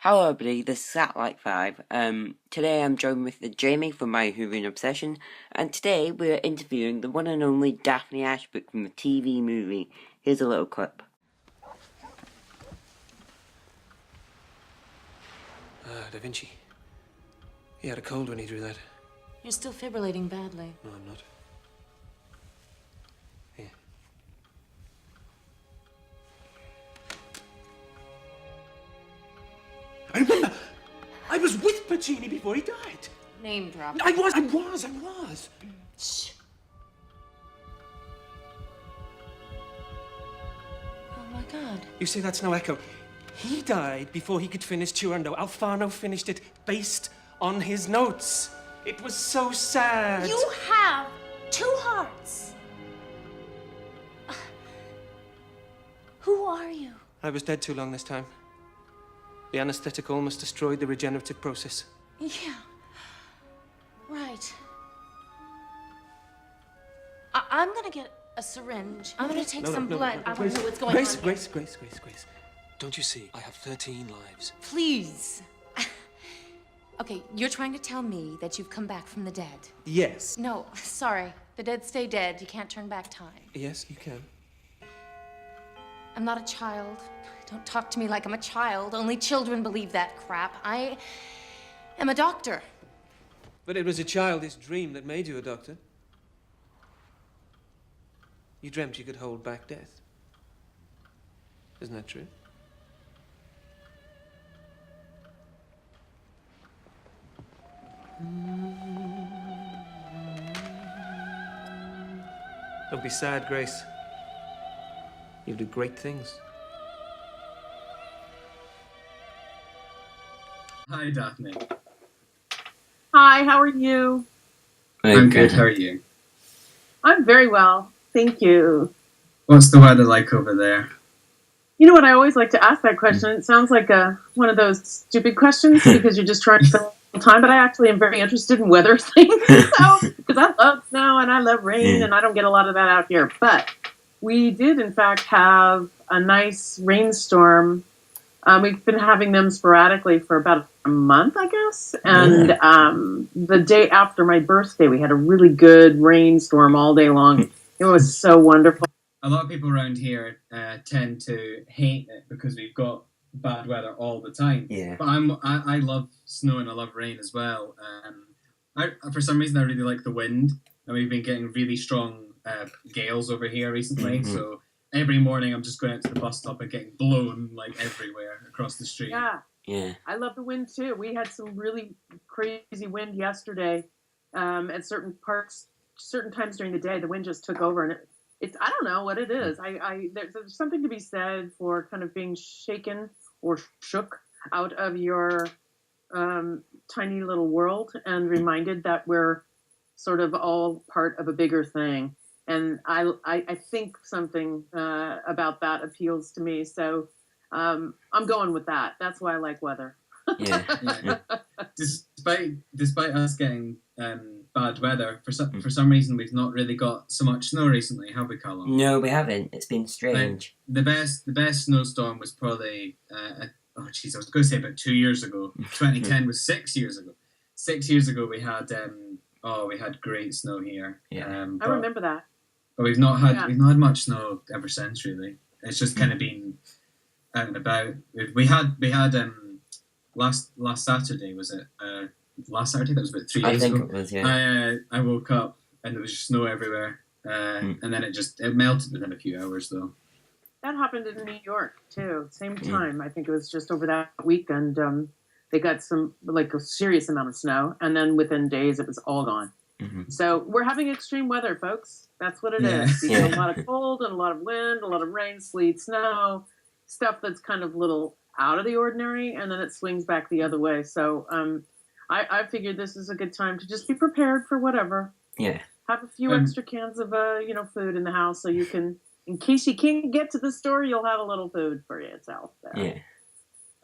Hello everybody, this is Satellite 5. Today I'm joined with Jamie from My Whovian Obsession, and today we're interviewing the one and only Daphne Ashbrook from the TV movie. Here's a little clip. Da Vinci. He had a cold when he drew that. You're still fibrillating badly. No, I'm not. Here. I remember! I was with Puccini before he died. Name drop. I was. Shh. Oh my God. You say that's no echo. He died before he could finish Turandot. Alfano finished it based on his notes. It was so sad. You have two hearts. Who are you? I was dead too long this time. The anesthetic almost destroyed the regenerative process. Yeah. Right. I'm gonna get a syringe. I'm gonna take some blood. I want to know what's going on. Grace. Don't you see? I have 13 lives. Please. Okay, you're trying to tell me that you've come back from the dead. Yes. No, sorry. The dead stay dead. You can't turn back time. Yes, you can. I'm not a child. Don't talk to me like I'm a child. Only children believe that crap. I am a doctor. But it was a childish dream that made you a doctor. You dreamt you could hold back death. Isn't that true? Don't be sad, Grace. You'll do great things. Hi, Daphne. Hi, how are you? I'm good. How are you? I'm very well, thank you. What's the weather like over there? You know what, I always like to ask that question. It sounds like one of those stupid questions because you're just trying to fill time, but I actually am very interested in weather things. Because I love snow and I love rain, and I don't get a lot of that out here. But we did, in fact, have a nice rainstorm. We've been having them sporadically for about a month, I guess. And the day after my birthday, we had a really good rainstorm all day long. It was so wonderful. A lot of people around here tend to hate it because we've got bad weather all the time. Yeah. But I love snow and I love rain as well. For some reason, I really like the wind. And we've been getting really strong gales over here recently. Mm-hmm. So every morning I'm just going out to the bus stop and getting blown like everywhere across the street. Yeah. I love the wind too. We had some really crazy wind yesterday at certain times during the day. The wind just took over, and it's I don't know what it is. There's something to be said for kind of being shaken or shook out of your tiny little world and reminded that we're sort of all part of a bigger thing. And I think something about that appeals to me. So I'm going with that. That's why I like weather. Yeah. Despite us getting bad weather, for some reason we've not really got so much snow recently, have we, Callum? No, we haven't. It's been strange. The best snowstorm was probably I was going to say about 2 years ago. 2010 was 6 years ago. 6 years ago we had we had great snow here. Yeah. I remember that. But we've not had much snow ever since, really. It's just kind of been out and about. We had last Saturday, was it? Last Saturday, that was about 3 days ago. I think it was, yeah. I woke up and there was just snow everywhere, and then it melted within a few hours, though. That happened in New York too. Same time. I think it was just over that weekend. They got a serious amount of snow, and then within days it was all gone. Mm-hmm. So we're having extreme weather, folks. That's what it is. You know, a lot of cold and a lot of wind, a lot of rain, sleet, snow, stuff that's kind of little out of the ordinary, and then it swings back the other way. So I figured this is a good time to just be prepared for whatever. Yeah. Have a few extra cans of food in the house so you can, in case you can't get to the store, you'll have a little food for yourself. So. Yeah.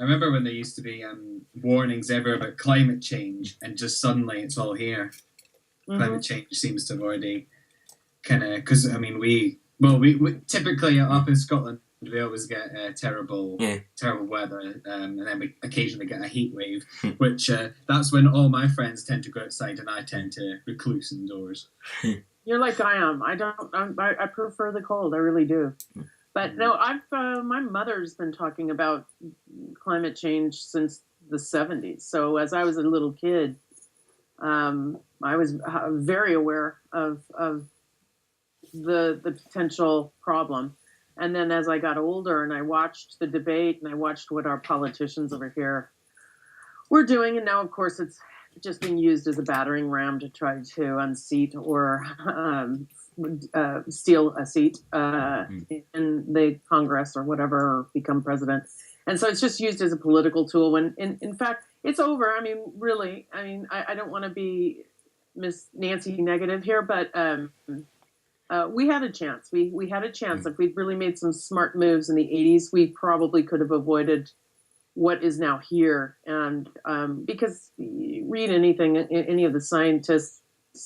I remember when there used to be warnings ever about climate change, and just suddenly it's all here. Mm-hmm. Climate change seems to have already kind of, because I mean we typically up in Scotland we always get terrible weather, and then we occasionally get a heat wave, which that's when all my friends tend to go outside and I tend to recluse indoors. You're like I am. I prefer the cold. I really do. But no, my mother's been talking about climate change since the 70s. So as I was a little kid, I was very aware of the potential problem. And then as I got older and I watched the debate and I watched what our politicians over here were doing, and now of course it's just being used as a battering ram to try to unseat or steal a seat in the Congress or whatever, or become president. And so it's just used as a political tool when in fact it's over. I mean, really, I don't want to be Miss Nancy negative here, but we had a chance. We had a chance. If we'd really made some smart moves in the 80s, we probably could have avoided what is now here. And because you read anything, any of the scientists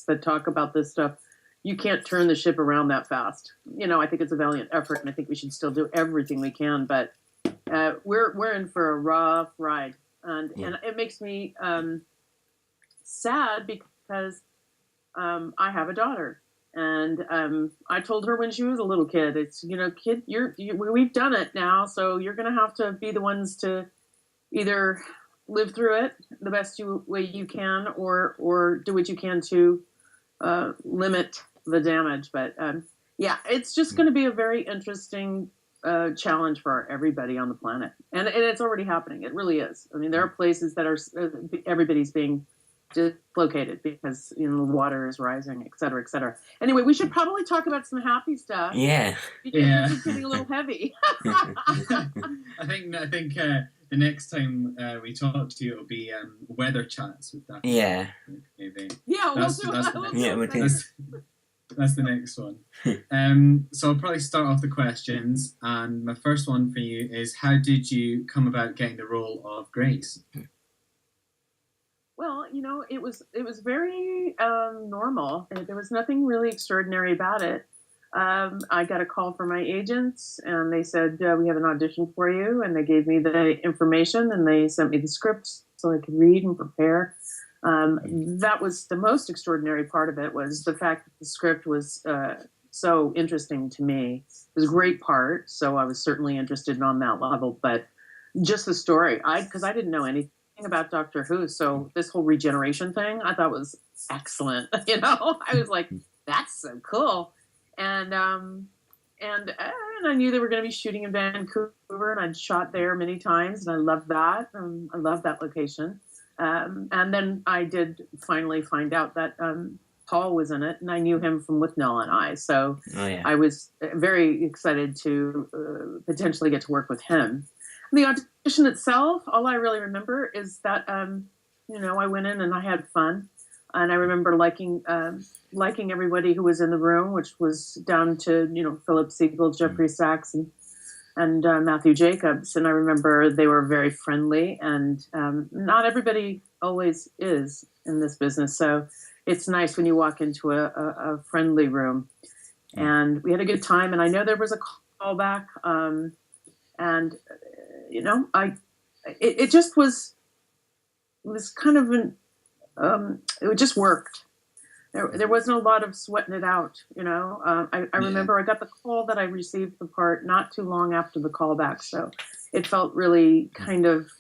that talk about this stuff, you can't turn the ship around that fast. I think it's a valiant effort, and I think we should still do everything we can. But we're in for a rough ride, and it makes me sad because I have a daughter. And I told her when she was a little kid, it's, kid, we've done it now, so you're going to have to be the ones to either live through it the best way you can, or do what you can to limit the damage. But it's just going to be a very interesting challenge for everybody on the planet, and it's already happening. It really is. I mean, there are places that are everybody's being dislocated because the water is rising, et cetera, et cetera. Anyway, we should probably talk about some happy stuff. Yeah. Because it's getting a little heavy. I think the next time we talk to you, it'll be weather chats with that. Yeah. Maybe. Yeah, That's the next one. So I'll probably start off the questions, and my first one for you is: how did you come about getting the role of Grace? Well, it was very normal. There was nothing really extraordinary about it. I got a call from my agents, and they said, we have an audition for you. And they gave me the information, and they sent me the scripts so I could read and prepare. That was the most extraordinary part of it, was the fact that the script was so interesting to me. It was a great part, so I was certainly interested on that level. But just the story, because I didn't know anything about Doctor Who, so this whole regeneration thing I thought was excellent. I was like, that's so cool. And I knew they were going to be shooting in Vancouver, and I'd shot there many times, and I loved that. I loved that location. And then I did finally find out that Paul was in it, and I knew him from With Nell and I, so I was very excited to potentially get to work with him. The audition itself, all I really remember is that, I went in and I had fun. And I remember liking everybody who was in the room, which was down to, Philip Siegel, Jeffrey Sachs, and Matthew Jacobs. And I remember they were very friendly, and not everybody always is in this business. So it's nice when you walk into a friendly room. And we had a good time. And I know there was a callback. It just was kind of it just worked. There wasn't a lot of sweating it out, I remember I got the call that I received the part not too long after the callback, so it felt really kind of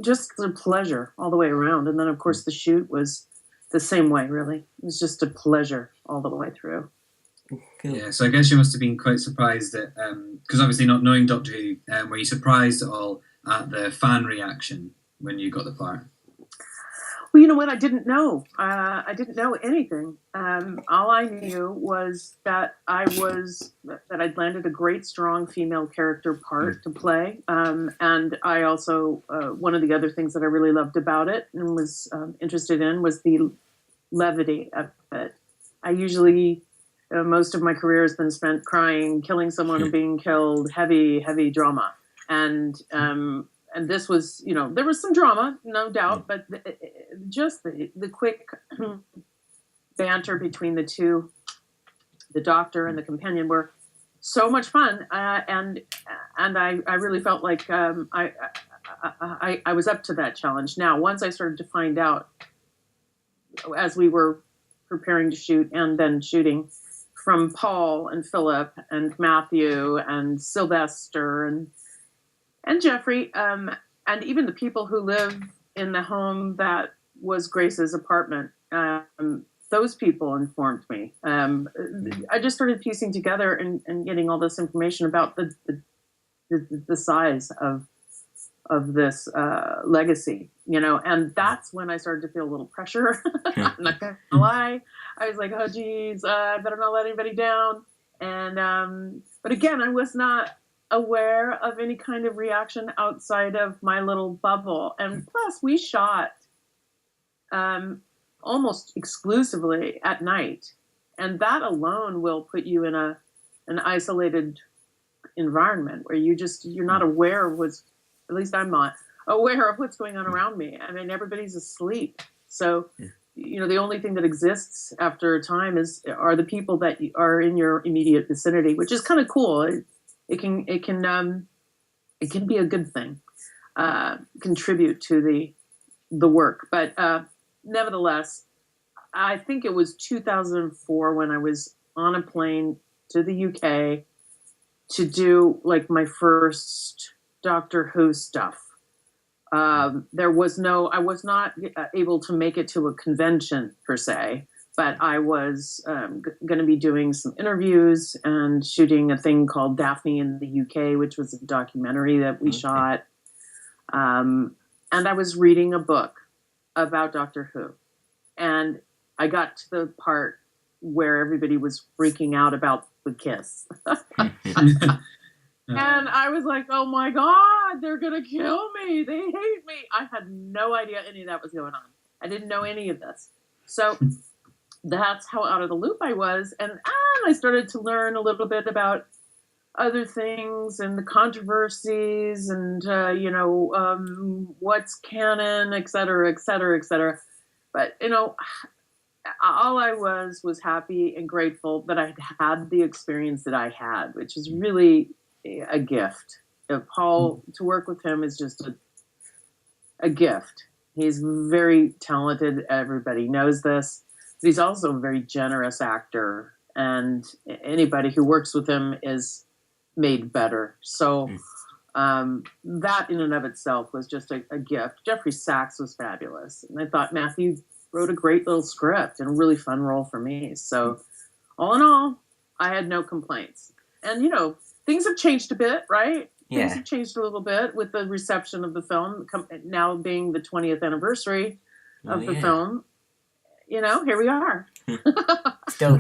just a pleasure all the way around. And then of course the shoot was the same way, really. It was just a pleasure all the way through. Cool. Yeah, so I guess you must have been quite surprised at, because obviously not knowing Doctor Who, were you surprised at all at the fan reaction when you got the part? Well, you know what? I didn't know. I didn't know anything. All I knew was that I'd landed a great, strong female character part to play. And I also, one of the other things that I really loved about it and was interested in was the levity of it. I usually... most of my career has been spent crying, killing someone, or being killed, heavy, heavy drama. And this was, there was some drama, no doubt, but just the quick banter between the two, the Doctor and the companion, were so much fun, and I really felt like I was up to that challenge. Now, once I started to find out as we were preparing to shoot and then shooting, from Paul and Philip and Matthew and Sylvester and Jeffrey, and even the people who live in the home that was Grace's apartment. Those people informed me. I just started piecing together and getting all this information about the size of this legacy, and that's when I started to feel a little pressure. I'm not gonna lie. I was like, oh geez, I better not let anybody down. And but again, I was not aware of any kind of reaction outside of my little bubble. And plus, we shot almost exclusively at night, and that alone will put you in an isolated environment where you're not aware of what's, at least I'm not aware of what's going on around me. I mean, everybody's asleep, so the only thing that exists after a time are the people that are in your immediate vicinity, which is kind of cool. It can be a good thing, contribute to the work, but nevertheless, I think it was 2004 when I was on a plane to the UK to do like my first Doctor Who stuff. I was not able to make it to a convention per se, but I was going to be doing some interviews and shooting a thing called Daphne in the UK, which was a documentary that we shot. And I was reading a book about Doctor Who. And I got to the part where everybody was freaking out about the kiss. And I was like, oh my God, they're going to kill me. They hate me. I had no idea any of that was going on. I didn't know any of this. So that's how out of the loop I was. And I started to learn a little bit about other things and the controversies and, what's canon, et cetera, et cetera, et cetera. But, all I was happy and grateful that I had the experience that I had, which is really a gift. Paul, to work with him is just a gift. He's very talented. Everybody knows this. But he's also a very generous actor. And anybody who works with him is made better. So that in and of itself was just a gift. Jeffrey Sachs was fabulous. And I thought Matthew wrote a great little script and a really fun role for me. So all in all, I had no complaints. And, things have changed a bit, right? Yeah. Things have changed a little bit with the reception of the film, now being the 20th anniversary of the film. Here we are. Still,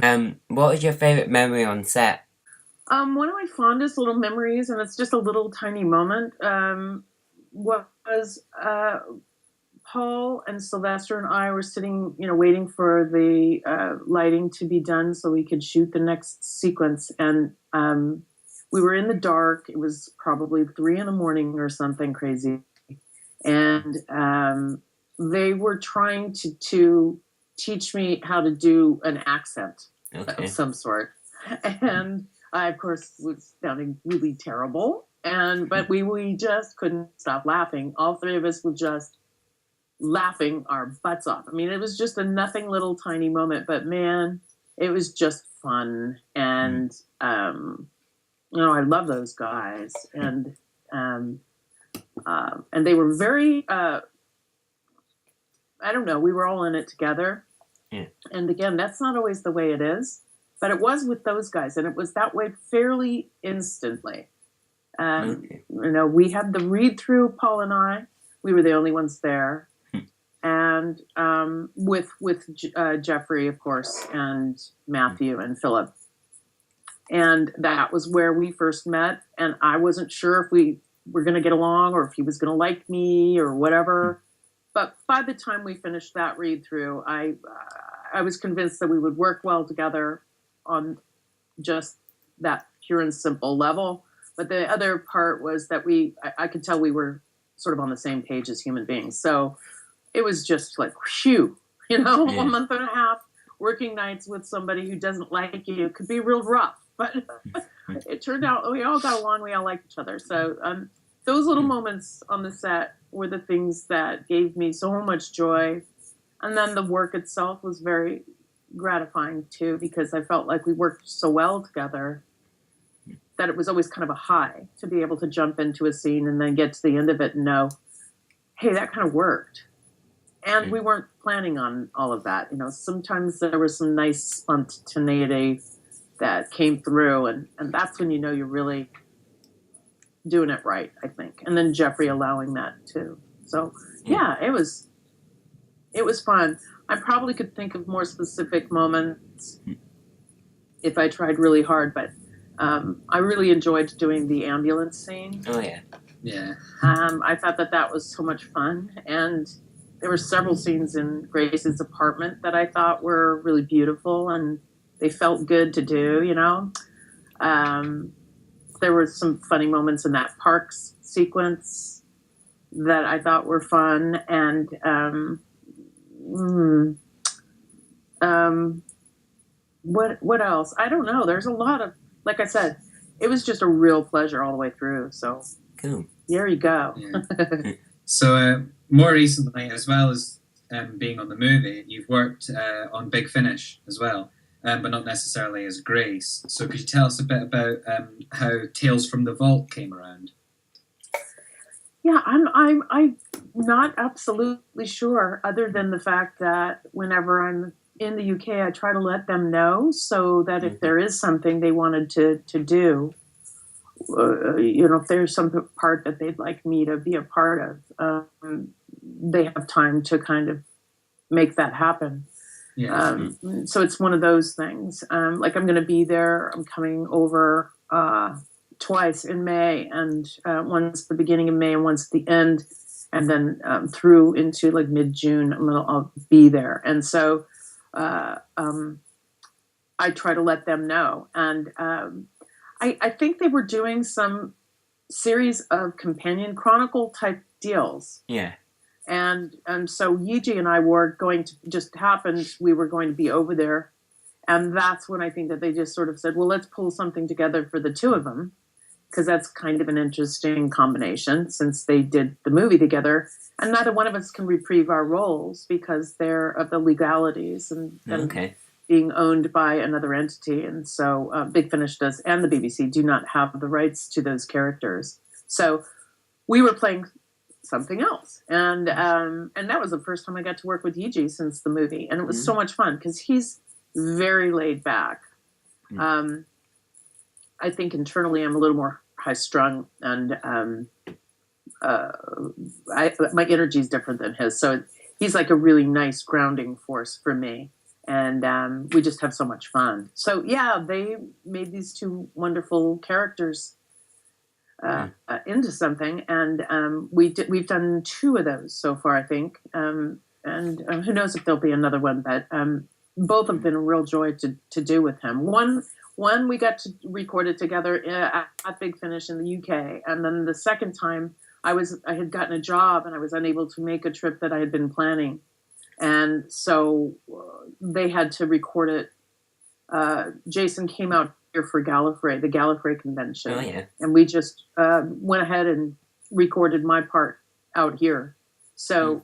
what was your favourite memory on set? One of my fondest little memories, and it's just a little tiny moment, was Paul and Sylvester and I were sitting, waiting for the lighting to be done so we could shoot the next sequence. And we were in the dark. It was probably 3 a.m. or something crazy. And they were trying to teach me how to do an accent of some sort. And I, of course, was sounding really terrible. But we just couldn't stop laughing. All 3 of us were just laughing our butts off. I mean, it was just a nothing little tiny moment, but man, it was just fun. And, I love those guys. And they were very, I don't know, we were all in it together. Yeah. And again, that's not always the way it is, but it was with those guys. And it was that way fairly instantly. We had the read through, Paul and I, we were the only ones there. And with Jeffrey, of course, and Matthew and Philip. And that was where we first met. And I wasn't sure if we were going to get along or if he was going to like me or whatever. But by the time we finished that read through, I was convinced that we would work well together on just that pure and simple level. But the other part was that I could tell we were sort of on the same page as human beings. So it was just like, whew, a month and a half working nights with somebody who doesn't like you could be real rough. But it turned out we all got along. We all liked each other. So those little moments on the set were the things that gave me so much joy. And then the work itself was very gratifying too, because I felt like we worked so well together that it was always kind of a high to be able to jump into a scene and then get to the end of it and know, hey, that kind of worked. And we weren't planning on all of that. You know, sometimes there was some nice spontaneity that came through, and that's when you know you're really doing it right, I think. And then Jeffrey allowing that too. So yeah, it was fun. I probably could think of more specific moments if I tried really hard, but I really enjoyed doing the ambulance scene. Oh yeah. Yeah. I thought that was so much fun, and there were several scenes in Grace's apartment that I thought were really beautiful, and they felt good to do, you know. There were some funny moments in that parks sequence that I thought were fun, and what else? I don't know. There's a lot of, like I said, it was just a real pleasure all the way through. So Cool. there you go. Yeah. So more recently, as well as being on the movie, you've worked on Big Finish as well, but not necessarily as Grace. So could you tell us a bit about how Tales from the Vault came around? Yeah, I'm not absolutely sure, other than the fact that whenever I'm in the UK, I try to let them know so that if there is something they wanted to do, you know, if there's some part that they'd like me to be a part of, they have time to kind of make that happen. Yeah. So it's one of those things. Like I'm going to be there. I'm coming over twice in May, and once the beginning of May and once the end, and then through into like mid-June, I'll be there. And so I try to let them know. And I think they were doing some series of companion chronicle type deals. Yeah. And so Yiji and I were going to, just happened, we were going to be over there. And that's when I think that they just sort of said, well, let's pull something together for the two of them, because that's kind of an interesting combination since they did the movie together. And neither one of us can reprieve our roles because they're of the legalities and being owned by another entity. And so Big Finish does, and the BBC do not have the rights to those characters. So we were playing something else. And that was the first time I got to work with Yiji since the movie. And it was so much fun because he's very laid back. I think internally I'm a little more high strung, and my energy is different than his. So he's like a really nice grounding force for me. And we just have so much fun. So yeah, they made these two wonderful characters into something, and we've done two of those so far, I think. And who knows if there'll be another one, but both have been a real joy to do with him. One we got to record it together at Big Finish in the UK, and then the second time I had gotten a job and I was unable to make a trip that I had been planning, and so they had to record it. Jason came out here for Gallifrey, the Gallifrey convention. Oh, yeah. And we just went ahead and recorded my part out here. So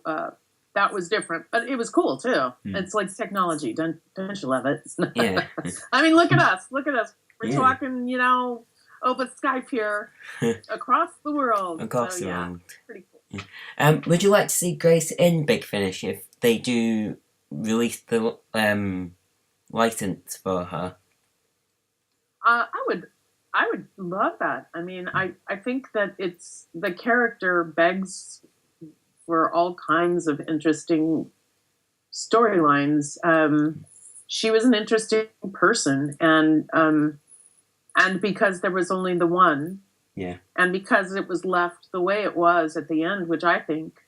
that was different, but it was cool too. It's like technology. Don't you love it? Yeah. I mean, look at us. We're talking, you know, over Skype here across the world. Across so, the yeah, world. pretty cool. Would you like to see Grace in Big Finish if they do release the license for her? I would love that. I mean, I think that it's, the character begs for all kinds of interesting storylines. She was an interesting person, and because there was only the one, and because it was left the way it was at the end, which I think,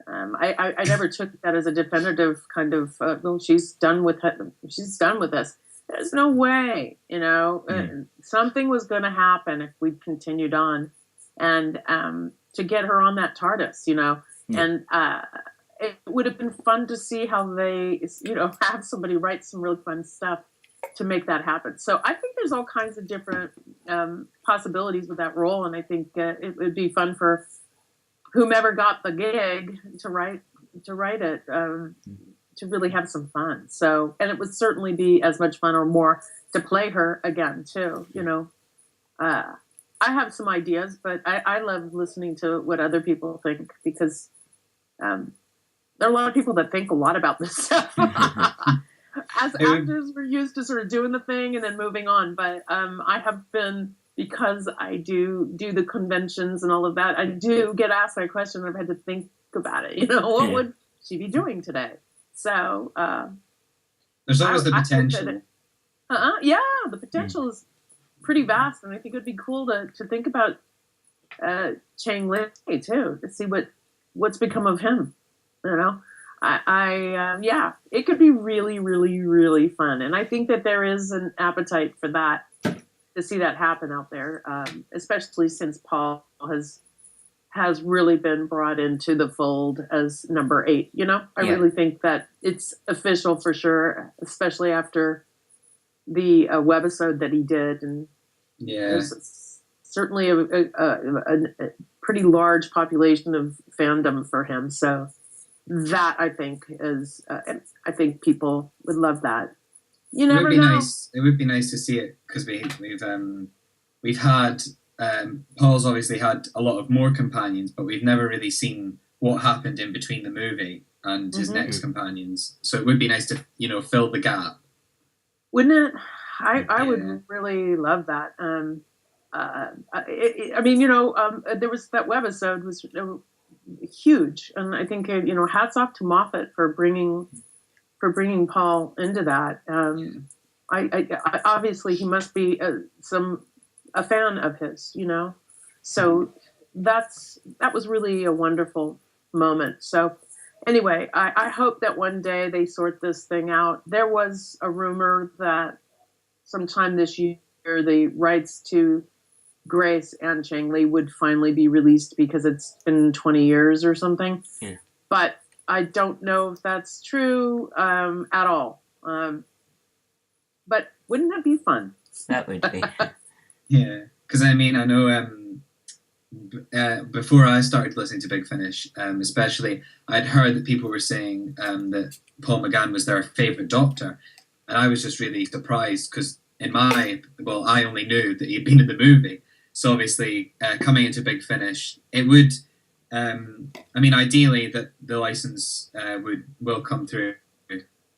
I never took that as a definitive kind of, well, she's done with us. There's no way, you know, something was going to happen if we continued on, and to get her on that TARDIS, you know, and it would have been fun to see how they, you know, have somebody write some really fun stuff make that happen. So I think there's all kinds of different possibilities with that role, and I think it would be fun for whomever got the gig to write it, to really have some fun. So, and it would certainly be as much fun or more to play her again too. You know, I have some ideas, but I love listening to what other people think, because there are a lot of people that think a lot about this stuff. As actors, we're used to sort of doing the thing and then moving on. But I have been, because I do the conventions and all of that, I do get asked that question. I've had to think about it. You know, what would she be doing today? So there's always the potential. The potential is pretty vast, and I think it would be cool to think about Chang Li too, to see what's become of him. You know. It could be really, really, really fun. And I think that there is an appetite for that, to see that happen out there, especially since Paul has really been brought into the fold as number 8. You know, I really think that it's official for sure, especially after the webisode that he did. And there's certainly a pretty large population of fandom for him. So that, I think, is I think people would love that. You never know. It would be nice to see it, because we've had Paul's obviously had a lot of more companions, but we've never really seen what happened in between the movie and his next companions. So it would be nice to, you know, fill the gap. Wouldn't it? I would really love that. I mean, you know, there was that webisode was huge, and I think, you know, hats off to Moffat for bringing Paul into that. I obviously he must be a fan of his, you know, so that was really a wonderful moment. So anyway, I hope that one day they sort this thing out. There was a rumor that sometime this year the rights to Grace and Chang Li would finally be released, because it's been 20 years or something. Yeah. But I don't know if that's true at all. But wouldn't that be fun? That would be. Yeah, because I mean, I know before I started listening to Big Finish, especially, I'd heard that people were saying that Paul McGann was their favourite Doctor. And I was just really surprised, because I only knew that he'd been in the movie. So obviously, coming into Big Finish, it would, I mean, ideally that the license will come through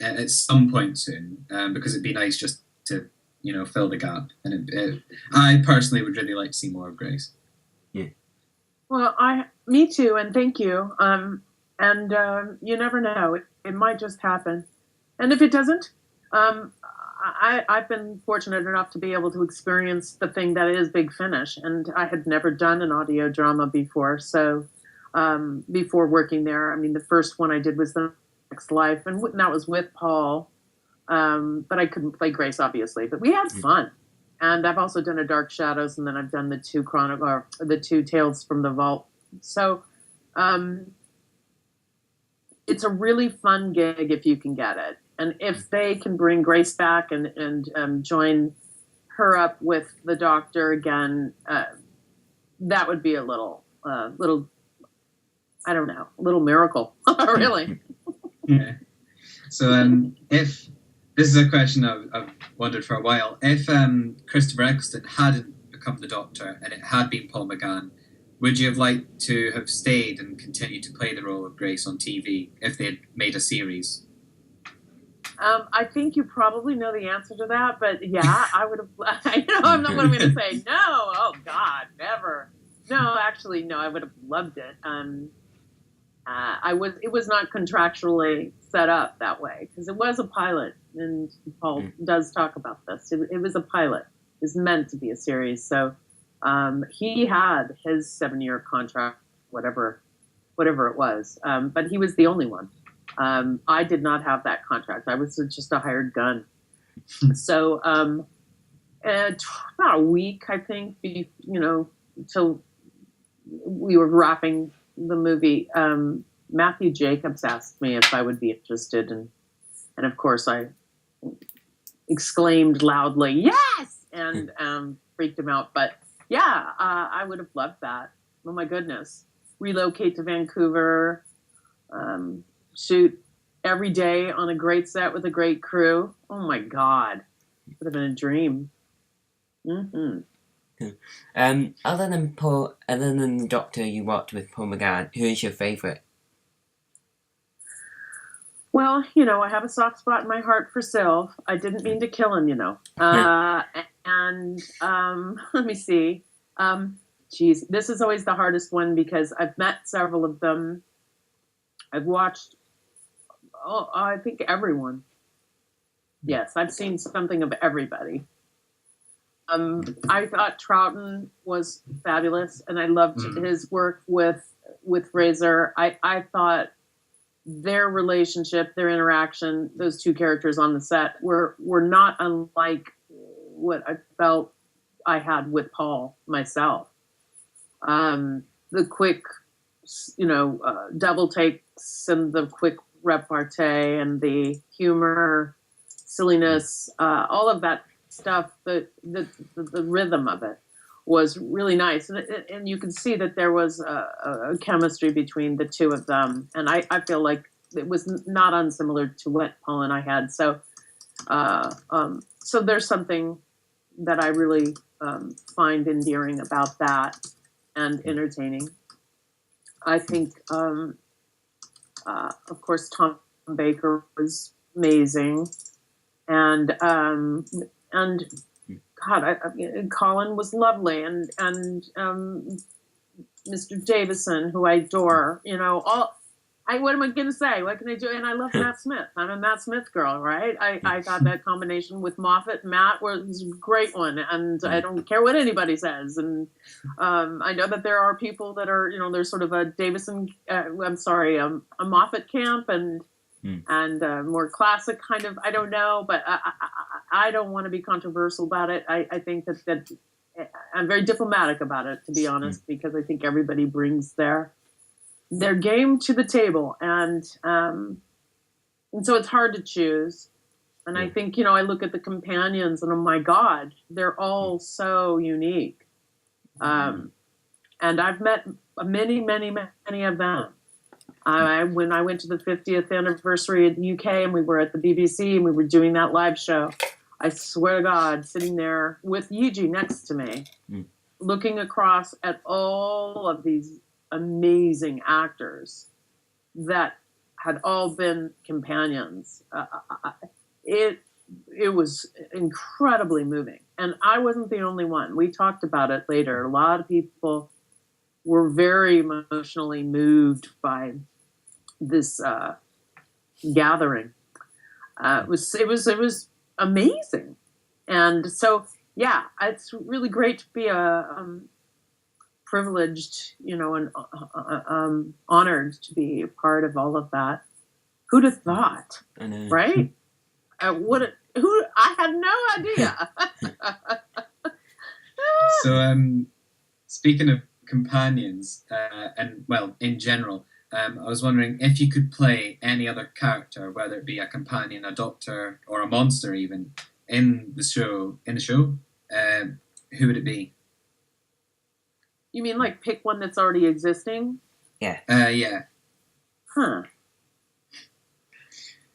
at some point soon, because it'd be nice just to, you know, fill the gap. And I personally would really like to see more of Grace. Yeah. Well, me too, and thank you. And you never know; it might just happen. And if it doesn't, I've been fortunate enough to be able to experience the thing that is Big Finish, and I had never done an audio drama before. So before working there, I mean, the first one I did was The Next Life, and that was with Paul. But I couldn't play Grace, obviously. But we had fun, and I've also done a Dark Shadows, and then I've done the two Tales from the Vault. So it's a really fun gig if you can get it. And if they can bring Grace back and join her up with the Doctor again, that would be a little, I don't know, a little miracle, really. Yeah. So if this is a question I've wondered for a while, if Christopher Eccleston hadn't become the Doctor and it had been Paul McGann, would you have liked to have stayed and continued to play the role of Grace on TV if they had made a series? I think you probably know the answer to that, but yeah, I would have. I'm not going to say no. Oh God, never. No, actually, no. I would have loved it. It was not contractually set up that way, because it was a pilot, and Paul does talk about this. It was a pilot. It was meant to be a series, so he had his 7-year contract, whatever it was, but he was the only one. I did not have that contract. I was just a hired gun. So about a week, I think, until we were wrapping the movie, Matthew Jacobs asked me if I would be interested, and of course I exclaimed loudly, "Yes!" and freaked him out. But yeah, I would have loved that. Oh my goodness. Relocate to Vancouver, shoot every day on a great set with a great crew. Oh my God. Would have been a dream. Mm-hmm. Other than the Doctor you worked with, Paul McGann, who is your favourite? Well, I have a soft spot in my heart for Sylv. I didn't mean to kill him, And let me see. Geez, this is always the hardest one because I've met several of them. I've watched, I think everyone. Yes, I've seen something of everybody. I thought Troughton was fabulous, and I loved his work with Fraser. I thought their relationship, their interaction, those two characters on the set were not unlike what I felt I had with Paul myself. The quick, double takes and the quick repartee and the humor, silliness, all of that stuff, the rhythm of it was really nice. And you can see that there was a chemistry between the two of them. And I feel like it was not unsimilar to what Paul and I had. So there's something that I really find endearing about that and entertaining. I think, of course, Tom Baker was amazing. And God, Colin was lovely, and Mr. Davison, who I adore, what am I going to say? What can I do? And I love Matt Smith. I'm a Matt Smith girl, right? I thought that combination with Moffat and Matt was a great one, and I don't care what anybody says. And I know that there are people that are, there's sort of a Davison, a Moffat camp, and more classic kind of, I don't know, but I don't want to be controversial about it. I think that I'm very diplomatic about it, to be honest, because I think everybody brings their game to the table, and so it's hard to choose. And I think, I look at the companions, and oh my God, they're all so unique. And I've met many, many, many of them. When I went to the 50th anniversary in the UK, and we were at the BBC, and we were doing that live show, I swear to God, sitting there with Yuji next to me, looking across at all of these amazing actors that had all been companions. It was incredibly moving. And I wasn't the only one. We talked about it later. A lot of people were very emotionally moved by this gathering. It was amazing. And so, yeah, it's really great to be privileged, and honored to be a part of all of that. Who'd have thought, right? I had no idea. So, speaking of companions, and well, in general, I was wondering if you could play any other character, whether it be a companion, a doctor, or a monster, even in the show, who would it be? You mean like pick one that's already existing? Yeah. Yeah. Huh.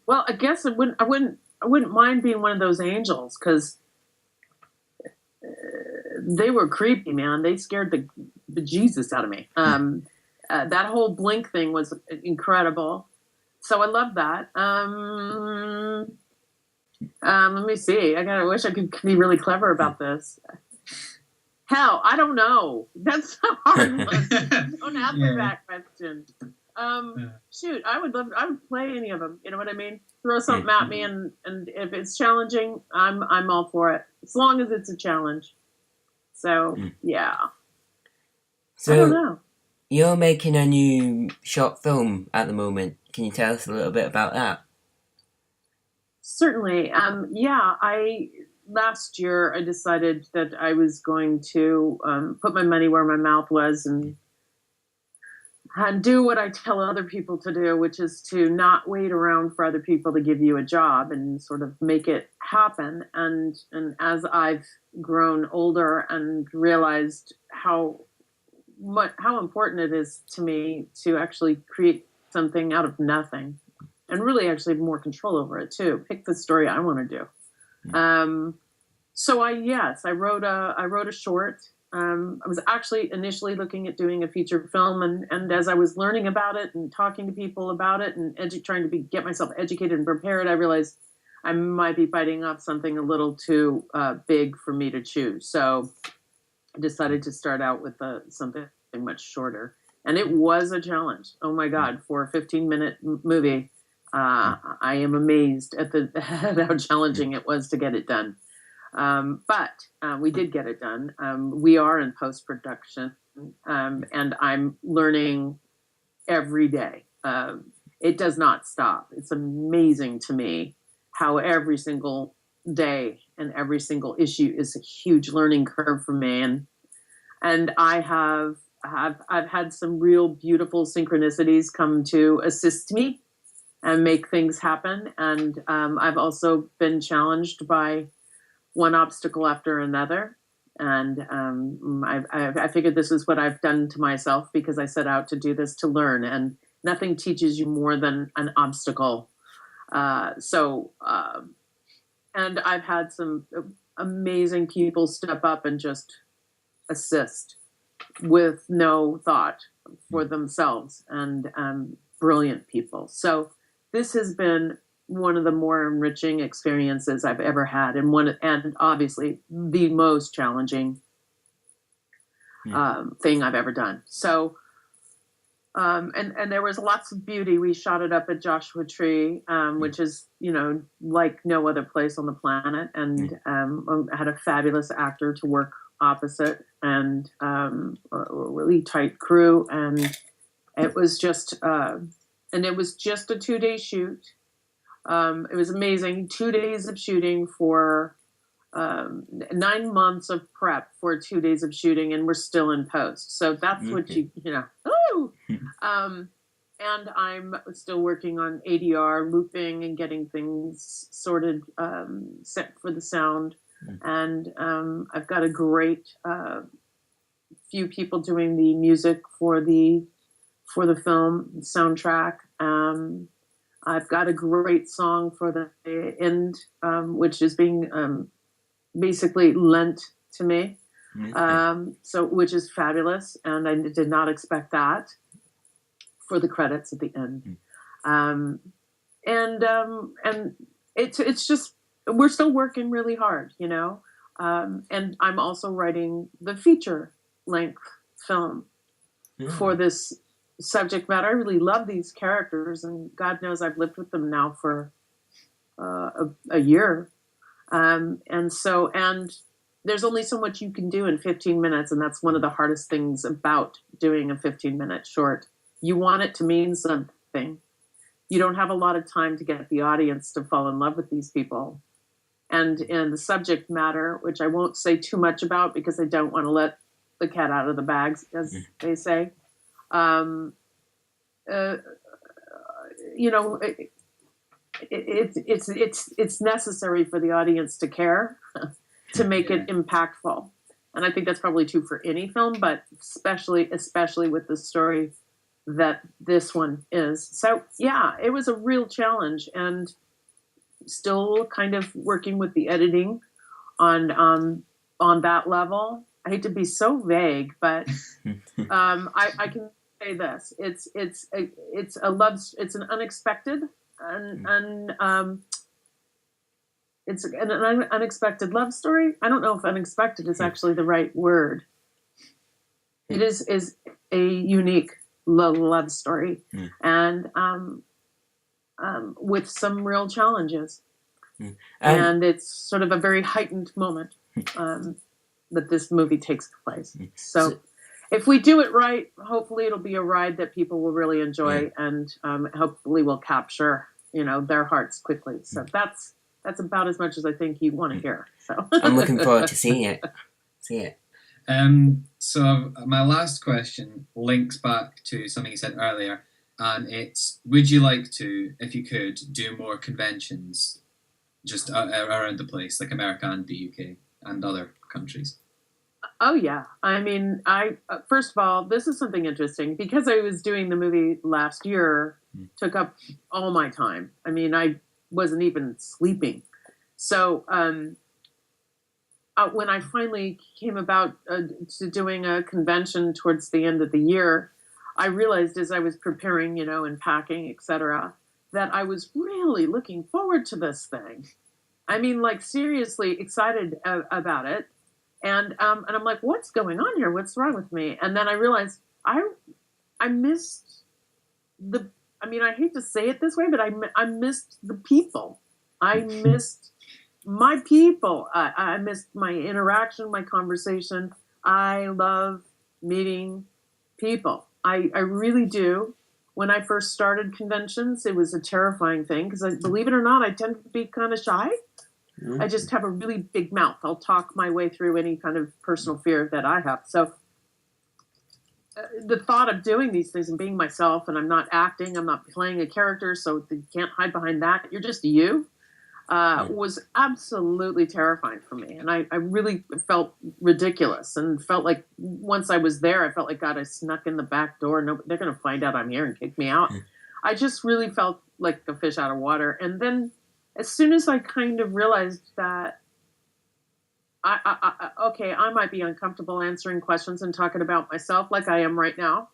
Well, I guess I wouldn't mind being one of those angels, because they were creepy, man. They scared the bejesus out of me. That whole blink thing was incredible. So I love that. Let me see. I wish I could be really clever about this. Hell, I don't know. That's a hard one. Don't answer that question. Shoot, I would play any of them. You know what I mean? Throw something at me, and if it's challenging, I'm all for it. As long as it's a challenge. So yeah. So I don't know. You're making a new short film at the moment. Can you tell us a little bit about that? Certainly. Last year I decided that I was going to put my money where my mouth was and and do what I tell other people to do, which is to not wait around for other people to give you a job and sort of make it happen. And as I've grown older and realized how important it is to me to actually create something out of nothing, and really actually have more control over it too. Pick the story I want to do. So I wrote a short. I was actually initially looking at doing a feature film, and as I was learning about it and talking to people about it and trying to get myself educated and prepared, I realized I might be biting off something a little too big for me to chew. So I decided to start out with something much shorter, and it was a challenge. Oh my God, for a 15-minute movie, I am amazed at how challenging it was to get it done. But we did get it done. We are in post-production, and I'm learning every day. It does not stop. It's amazing to me how every single day and every single issue is a huge learning curve for me. And I've had some real beautiful synchronicities come to assist me and make things happen. And I've also been challenged by one obstacle after another. And I figured this is what I've done to myself, because I set out to do this to learn, and nothing teaches you more than an obstacle. And I've had some amazing people step up and just assist with no thought for themselves, and brilliant people. So this has been one of the more enriching experiences I've ever had, and obviously the most challenging thing I've ever done. So, and there was lots of beauty. We shot it up at Joshua Tree, which is, like no other place on the planet, and I had a fabulous actor to work opposite, and a really tight crew, and it was just a 2-day shoot. It was amazing. 2 days of shooting for 9 months of prep for 2 days of shooting, and we're still in post. So that's what Ooh! And I'm still working on ADR, looping, and getting things sorted, set for the sound. And I've got a great few people doing the music for the film soundtrack. I've got a great song for the end, which is being basically lent to me, which is fabulous, and I did not expect that for the credits at the end. And it's just, we're still working really hard, and I'm also writing the feature length film for this subject matter. I really love these characters, and God knows I've lived with them now for a year. And there's only so much you can do in 15 minutes, and that's one of the hardest things about doing a 15-minute short. You want it to mean something. You don't have a lot of time to get the audience to fall in love with these people. And in the subject matter, which I won't say too much about because I don't want to let the cat out of the bags, as they say. It's necessary for the audience to care to make it impactful, and I think that's probably true for any film, but especially with the story that this one is. So yeah, it was a real challenge, and still kind of working with the editing on that level. I hate to be so vague, but I can say this: it's an unexpected it's an unexpected love story. I don't know if unexpected is actually the right word. It is a unique love story, and with some real challenges, and it's sort of a very heightened moment that this movie takes place. So if we do it right, hopefully it'll be a ride that people will really enjoy, and hopefully will capture, their hearts quickly. So that's about as much as I think you want to hear. So I'm looking forward to seeing it. So my last question links back to something you said earlier, and it's: would you like to, if you could, do more conventions just around the place, like America and the UK and other countries? Oh yeah. I mean, I first of all, this is something interesting because I was doing the movie last year, took up all my time. I mean, I wasn't even sleeping. So when I finally came about to doing a convention towards the end of the year, I realized as I was preparing, and packing, etc., that I was really looking forward to this thing. I mean, like seriously excited about it. And I'm like, what's going on here? What's wrong with me? And then I realized I missed the. I mean, I hate to say it this way, but I missed the people. I missed my people. I missed my interaction, my conversation. I love meeting people. I really do. When I first started conventions, it was a terrifying thing because, believe it or not, I tend to be kind of shy. I just have a really big mouth. I'll talk my way through any kind of personal fear that I have. So the thought of doing these things and being myself, and I'm not acting, I'm not playing a character, so you can't hide behind that. You're just you. Was absolutely terrifying for me. And I really felt ridiculous and felt like once I was there, I felt like, God, I snuck in the back door. No, they're going to find out I'm here and kick me out. I just really felt like a fish out of water. And then as soon as I kind of realized that, okay, I might be uncomfortable answering questions and talking about myself like I am right now.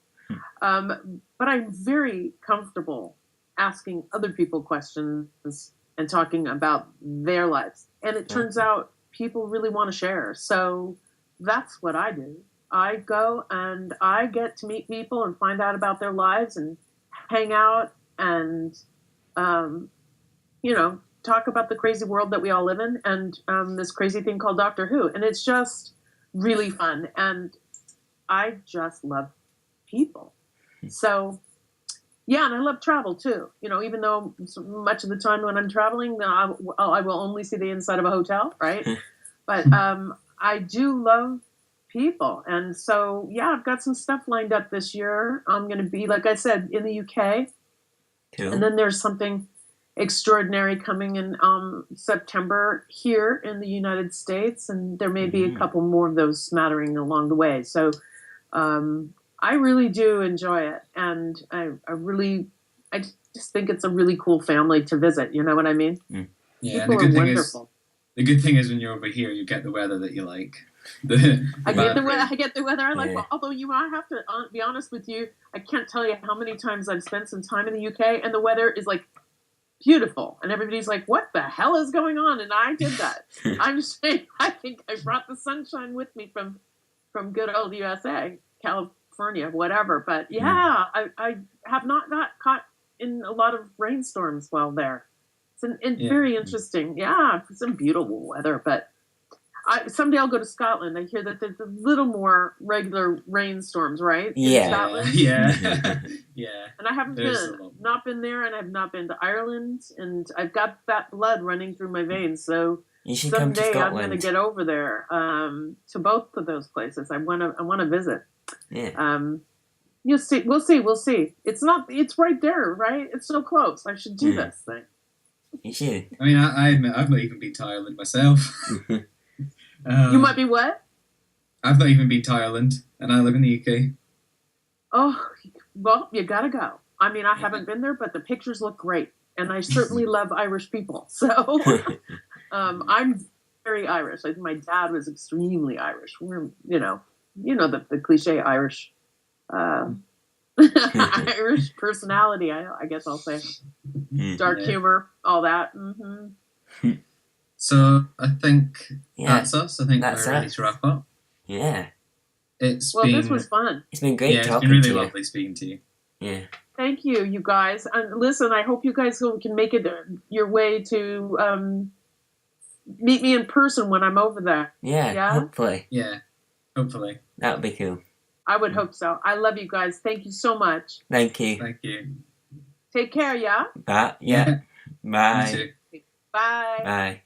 But I'm very comfortable asking other people questions and talking about their lives. And it turns out people really want to share. So that's what I do. I go and I get to meet people and find out about their lives and hang out and, talk about the crazy world that we all live in and this crazy thing called Doctor Who. And it's just really fun. And I just love people. So, yeah, and I love travel too. Even though much of the time when I'm traveling, I will only see the inside of a hotel, right? But I do love people. And so, yeah, I've got some stuff lined up this year. I'm going to be, like I said, in the UK. Cool. And then there's something extraordinary coming in September here in the United States. And there may be a couple more of those smattering along the way. So I really do enjoy it. And I just think it's a really cool family to visit. You know what I mean? Yeah, people are wonderful. The good thing is when you're over here, you get the weather that you like. I get the weather I like. Well, although I have to be honest with you, I can't tell you how many times I've spent some time in the UK and the weather is like beautiful, and everybody's like, "What the hell is going on?" And I did that. I'm saying, I think I brought the sunshine with me from good old USA, California, whatever. But yeah, I have not got caught in a lot of rainstorms while there. It's very interesting. Yeah, some beautiful weather, but. Someday I'll go to Scotland. I hear that there's a little more regular rainstorms, right? Yeah. In Scotland? Yeah. Yeah. And I haven't not been there, and I've not been to Ireland, and I've got that blood running through my veins. So someday I'm going to get over there to both of those places. I want to visit. Yeah. You'll see. We'll see. It's right there, right? It's so close. I should do this thing. You should. I mean, I admit I've not even been to Ireland myself. You might be what? I've not even been to Ireland, and I live in the UK. Oh, well, you gotta go. I mean, I haven't been there, but the pictures look great, and I certainly love Irish people. So, I'm very Irish. Like my dad was extremely Irish. We're, the cliche Irish, Irish personality. I guess I'll say, dark humor, all that. Mm-hmm. So I think that's us. I think we're ready to wrap up. Yeah. This was fun. It's been great talking to you. It's been really to lovely speaking to you. Yeah. Thank you, you guys. And listen, I hope you guys can make it your way to meet me in person when I'm over there. Yeah, hopefully. Yeah, hopefully. That would be cool. I would hope so. I love you guys. Thank you so much. Thank you. Thank you. Take care, yeah? Bye. Yeah. Bye. Bye. Bye.